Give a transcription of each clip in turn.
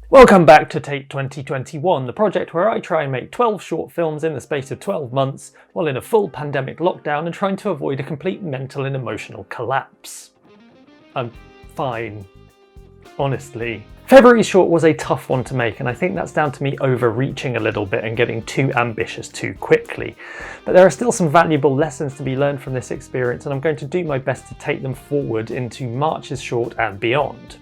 Welcome back to Take 2021, the project where I try and make 12 short films in the space of 12 months while in a full pandemic lockdown and trying to avoid a complete mental and emotional collapse. I'm fine, honestly. February's short was a tough one to make, and I think that's down to me overreaching a little bit and getting too ambitious too quickly. But there are still some valuable lessons to be learned from this experience, and I'm going to do my best to take them forward into March's short and beyond.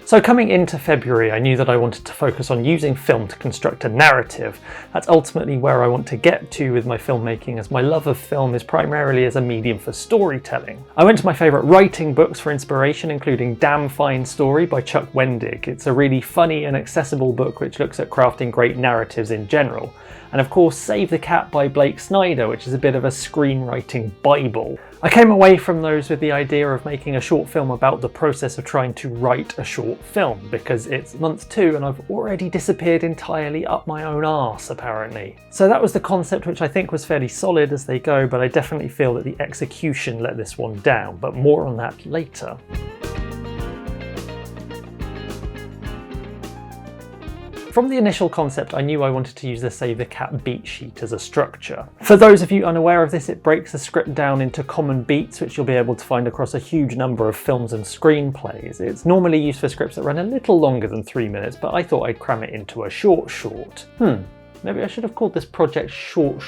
So coming into February, I knew that I wanted to focus on using film to construct a narrative. That's ultimately where I want to get to with my filmmaking, as my love of film is primarily as a medium for storytelling. I went to my favourite writing books for inspiration, including Damn Fine Story by Chuck Wendig. It's a really funny and accessible book which looks at crafting great narratives in general. And of course Save the Cat by Blake Snyder, which is a bit of a screenwriting bible. I came away from those with the idea of making a short film about the process of trying to write a short film, because it's month 2 and I've already disappeared entirely up my own arse apparently. So that was the concept, which I think was fairly solid as they go, but I definitely feel that the execution let this one down, but more on that later. From the initial concept, I knew I wanted to use the Save the Cat beat sheet as a structure. For those of you unaware of this, it breaks the script down into common beats, which you'll be able to find across a huge number of films and screenplays. It's normally used for scripts that run a little longer than 3 minutes, but I thought I'd cram it into a short. Maybe I should have called this project Short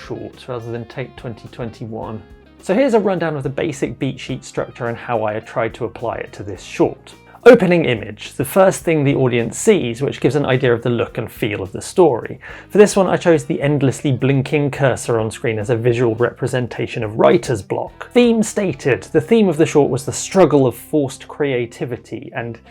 rather than Take 2021. So here's a rundown of the basic beat sheet structure and how I had tried to apply it to this short. Opening image, the first thing the audience sees, which gives an idea of the look and feel of the story. For this one I chose the endlessly blinking cursor on screen as a visual representation of writer's block. Theme stated, the theme of the short was the struggle of forced creativity, and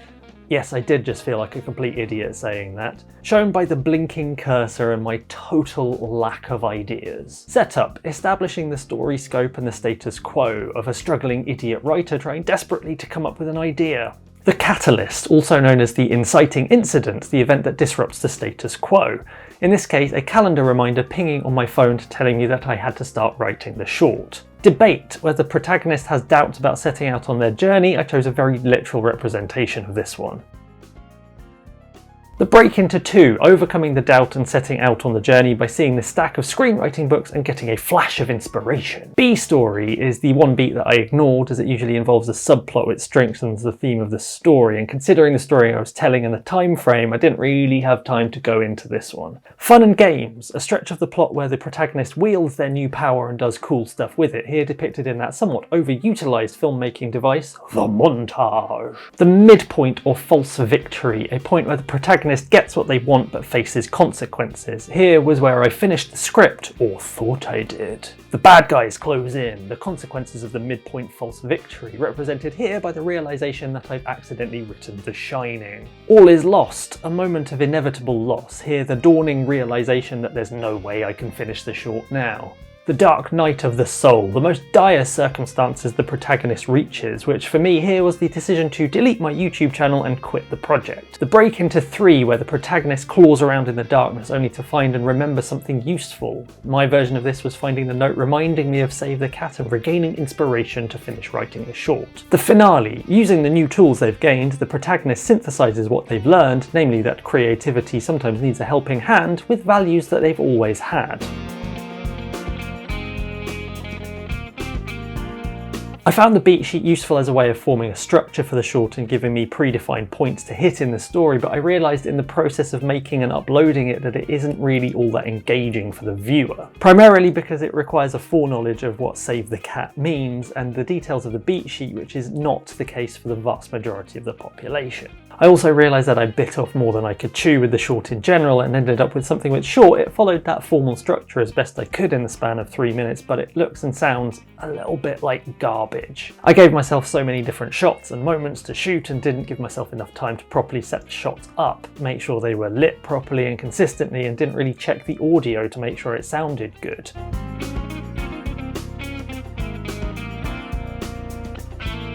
yes, I did just feel like a complete idiot saying that. Shown by the blinking cursor and my total lack of ideas. Setup, establishing the story scope and the status quo of a struggling idiot writer trying desperately to come up with an idea. The catalyst, also known as the inciting incident, the event that disrupts the status quo. In this case, a calendar reminder pinging on my phone telling me that I had to start writing the short. Debate, where the protagonist has doubts about setting out on their journey. I chose a very literal representation of this one. The break into 2, overcoming the doubt and setting out on the journey by seeing the stack of screenwriting books and getting a flash of inspiration. B-story is the one beat that I ignored, as it usually involves a subplot which strengthens the theme of the story, and considering the story I was telling and the time frame, I didn't really have time to go into this one. Fun and games, a stretch of the plot where the protagonist wields their new power and does cool stuff with it, here depicted in that somewhat overutilised filmmaking device, the montage. The midpoint or false victory, a point where the protagonist gets what they want but faces consequences. Here was where I finished the script, or thought I did. The bad guys close in, the consequences of the midpoint false victory, represented here by the realisation that I've accidentally written The Shining. All is lost, a moment of inevitable loss, here the dawning realisation that there's no way I can finish the short now. The dark night of the soul, the most dire circumstances the protagonist reaches, which for me here was the decision to delete my YouTube channel and quit the project. The break into 3, where the protagonist claws around in the darkness only to find and remember something useful. My version of this was finding the note reminding me of Save the Cat and regaining inspiration to finish writing the short. The finale, using the new tools they've gained, the protagonist synthesises what they've learned, namely that creativity sometimes needs a helping hand, with values that they've always had. I found the beat sheet useful as a way of forming a structure for the short and giving me predefined points to hit in the story, but I realised in the process of making and uploading it that it isn't really all that engaging for the viewer. Primarily because it requires a foreknowledge of what Save the Cat means and the details of the beat sheet, which is not the case for the vast majority of the population. I also realised that I bit off more than I could chew with the short in general and ended up with something which, sure, it followed that formal structure as best I could in the span of 3 minutes, but it looks and sounds a little bit like garbage. I gave myself so many different shots and moments to shoot and didn't give myself enough time to properly set the shots up, make sure they were lit properly and consistently, and didn't really check the audio to make sure it sounded good.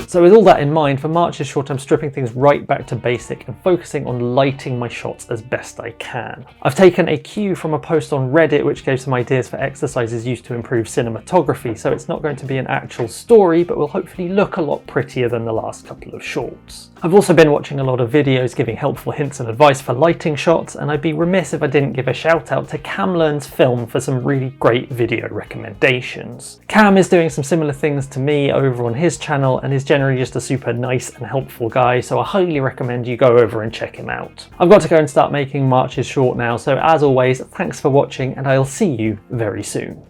So with all that in mind, for March's short I'm stripping things right back to basic and focusing on lighting my shots as best I can. I've taken a cue from a post on Reddit which gave some ideas for exercises used to improve cinematography, so it's not going to be an actual story but will hopefully look a lot prettier than the last couple of shorts. I've also been watching a lot of videos giving helpful hints and advice for lighting shots, and I'd be remiss if I didn't give a shout out to Cam Learns Film for some really great video recommendations. Cam is doing some similar things to me over on his channel and is generally just a super nice and helpful guy, so I highly recommend you go over and check him out. I've got to go and start making March's short now, so as always, thanks for watching and I'll see you very soon.